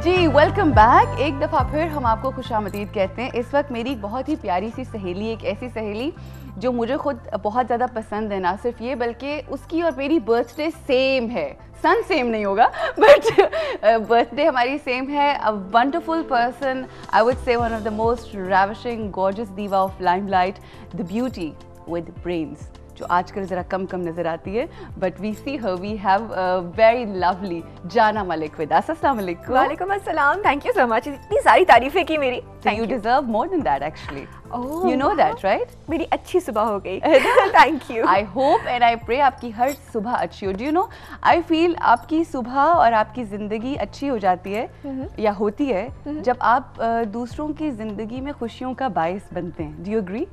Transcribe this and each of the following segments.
जी welcome back. एक दफ़ा फिर हम आपको खुशामदीद कहते हैं। इस वक्त मेरी बहुत ही प्यारी सी सहेली, एक ऐसी सहेली जो मुझे खुद बहुत ज़्यादा पसंद है, ना सिर्फ ये बल्कि उसकी और मेरी बर्थडे सेम है। सन सेम नहीं होगा बट बर्थडे हमारी सेम है। A wonderful person, I would say one of the most ravishing gorgeous diva of limelight, the beauty with brains, जो आजकल ज़रा कम कम नज़र आती है, but we see her, we have very lovely Jana Malik with us. अस्सलाम वालेकुम। वालेकुम अस्सलाम, थैंक यू सो मच। इतनी सारी तारीफें की मेरी। You deserve more than that actually. Oh, you know that, right? मेरी अच्छी सुबह हो गई। Thank you. I hope and I pray आपकी हर सुबह अच्छी हो। Do you know? I feel आपकी सुबह और आपकी ज़िंदगी अच्छी हो जाती है या होती है जब आप दूसरों की ज़िंदगी में खुशियों का बायस बनते हैं। Do you agree?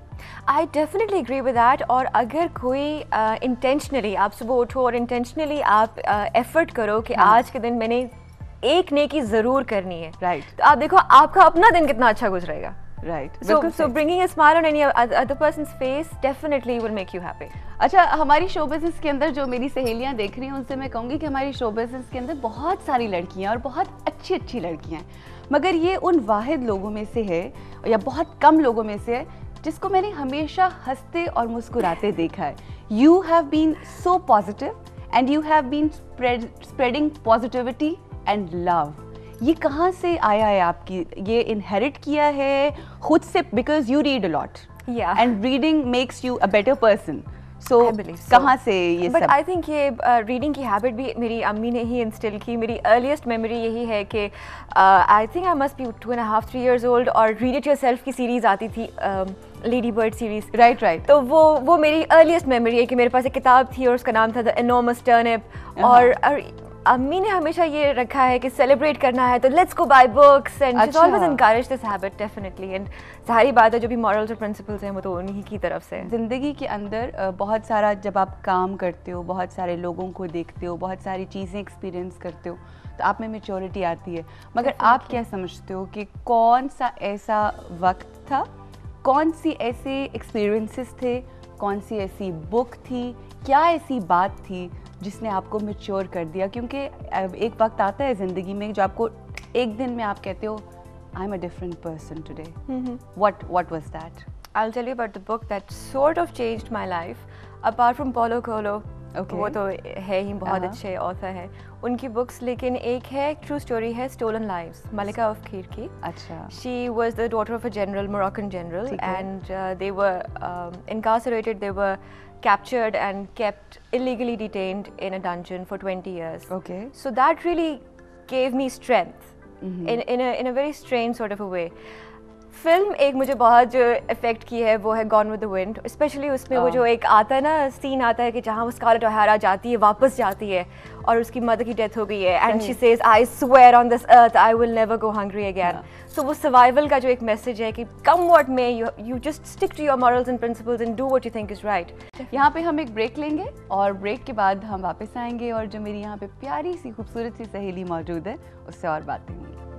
I definitely agree with that. और अगर कोई intentionally आप सुबह उठो और intentionally आप effort करो कि आज के दिन मैंने एक नेकी जरूर करनी है, राइट, तो आप देखो आपका अपना दिन कितना अच्छा गुजरेगा। Right, so bringing a smile on any other person's face definitely will make you happy. अच्छा, हमारी शो बिजनेस के अंदर जो मेरी सहेलियां देख रही हैं उनसे मैं कहूँगी कि हमारी शो बिजनेस के अंदर बहुत सारी लड़कियां और बहुत अच्छी अच्छी लड़कियां हैं, मगर ये उन वाहिद लोगों में से है या बहुत कम लोगों में से है जिसको मैंने हमेशा हंसते और मुस्कुराते देखा है। You have been so positive and you have been spreading positivity and love. ये कहाँ से आया है आपकी? ये इनहेरिट किया है खुद से? Because you read a lot and reading makes you a better person. So कहाँ से ये सब? बट आई थिंक ये रीडिंग की हैबिट भी मेरी अम्मी ने ही इंस्टिल की। मेरी अर्लीस्ट मेमोरी यही है कि I think I must be 2.5-3 years old और रीड इट योरसेल्फ की सीरीज आती थी, लेडी बर्ड सीरीज। राइट। तो वो मेरी अर्लीस्ट मेमोरी है कि मेरे पास एक किताब थी और उसका नाम था द एनॉर्मस टर्निप। और अम्मी ने हमेशा ये रखा है कि सेलिब्रेट करना है तो let's go by books and she has always encourage this habit definitely. And सारी बात है जो भी मॉरल्स और प्रिंसिपल्स हैं वो तो उन्हीं की तरफ से। ज़िंदगी के अंदर बहुत सारा जब आप काम करते हो, बहुत सारे लोगों को देखते हो, बहुत सारी चीज़ें एक्सपीरियंस करते हो, तो आप में मैच्योरिटी आती है। मगर आप क्या समझते हो कि कौन सा ऐसा वक्त था, कौन सी ऐसे एक्सपीरियंसेस थे, कौन सी ऐसी बुक थी, क्या ऐसी बात थी जिसने आपको मैच्योर कर दिया? क्योंकि एक वक्त आता है ज़िंदगी में जो आपको एक दिन में आप कहते हो I am a different person today. What was that? I will tell you about the book that sort of changed my life apart from Paulo Coelho. वो तो है ही बहुत अच्छे ऑथर है, उनकी बुक्स, लेकिन एक है ट्रू स्टोरी है stolen lives, Malika Oufkir की। अच्छा। She was the daughter of a general, Moroccan general, and they were incarcerated, they were captured and kept illegally detained in a dungeon for 20 years. Okay. So that really gave me strength in a very strange sort of a way. Film एक मुझे बहुत जो effect की है वो है gone with the wind, specially उसमें वो जो एक आता है ना सीन आता है कि जहाँ वो स्कारलेट ओहारा जाती है, वापस जाती है और उसकी मदर की डेथ हो गई है and she says I swear on this earth I will never go hungry again. So वो सर्वाइवल का जो एक मैसेज है कि come what may, you just stick to your morals and principles and do what you think is right. यहाँ पे हम एक ब्रेक लेंगे और ब्रेक के बाद हम वापस आएंगे और जो मेरी यहाँ पे प्यारी सी खूबसूरत सी सहेली मौजूद है उससे और बातें होंगी।